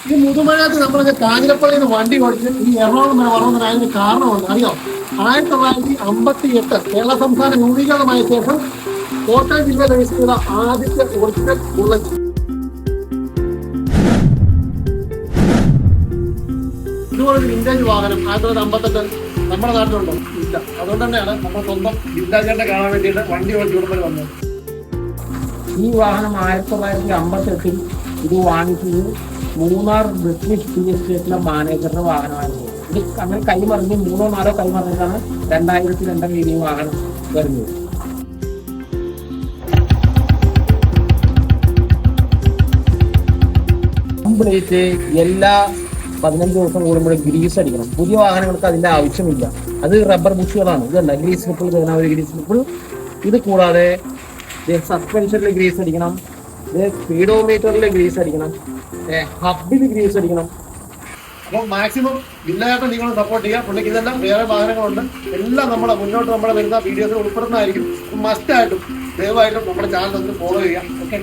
ഈ മുതുമഴയത്ത് നമ്മളൊക്കെ കാഞ്ഞിരപ്പള്ളിയിൽ നിന്ന് വണ്ടി ഓടിച്ച് ഈ എറണാകുളം വരെ വരണമെന്ന് അതിന് കാരണമുണ്ട്. അറിയോ? 1958 കേരള സംസ്ഥാന രൂപീകരണമായ ശേഷം കോട്ടയം ജില്ലയിൽ രജിസ്റ്റർ ചെയ്ത ആദ്യത്തെ ഒറിജിനൽ ബുള്ളറ്റ്. ഇതുപോലൊരു വിന്റേജ് വാഹനം 1958 നമ്മുടെ നാട്ടിലുണ്ടോ? ഇല്ല. അതുകൊണ്ട് തന്നെയാണ് നമ്മൾ സ്വന്തം വിന്റേജിനെ കാണാൻ വേണ്ടിയിട്ട് വണ്ടി ഓടിച്ച് ഇവിടെ വന്നത്. ഈ വാഹനം 1958 ഇത് വാങ്ങിച്ചത് മൂന്നാർ ബ്രിട്ടീഷ് ടീ എസ്റ്റേറ്റിലെ മാനേജറുടെ വാഹനമായിരുന്നു. ഇത് അങ്ങനെ കൈമറിഞ്ഞ് 3 or 4 കൈമറിഞ്ഞാണ് 2002 ഈ വാഹനം വരുന്നത്. കംപ്ലീറ്റ് എല്ലാ 15 ദിവസം കൂടുമ്പോഴും ഗ്രീസ് അടിക്കണം. പുതിയ വാഹനങ്ങൾക്ക് അതിന്റെ ആവശ്യമില്ല. അത് റബ്ബർ ബുഷുകളാണ്. ഇതല്ല ഗ്രീസ് നിപ്പിൾ, ഗ്രീസ് നിപ്പിൾ. ഇത് കൂടാതെ സസ്പെൻഷനിൽ ഗ്രീസ് അടിക്കണം, സ്പീഡോമീറ്ററിൽ ഗ്രീസ് അടിക്കണം, ഹബിൽ ഗ്രീസ് അടിക്കണം. അപ്പോൾ മാക്സിമം വില്ലായിട്ട് നിങ്ങൾ സപ്പോർട്ട് ചെയ്യുക. പുള്ളിക്ക് ഇതെല്ലാം വേറെ വാഹനങ്ങളുണ്ട്. എല്ലാം മുന്നോട്ട് നമ്മുടെ വരുന്ന വീഡിയോസിൽ ഉൾപ്പെടുന്നതായിരിക്കും. മസ്റ്റായിട്ടും ദയവായിട്ടും നമ്മുടെ ചാനൽ ഒന്ന് ഫോളോ ചെയ്യുക. ഓക്കെ.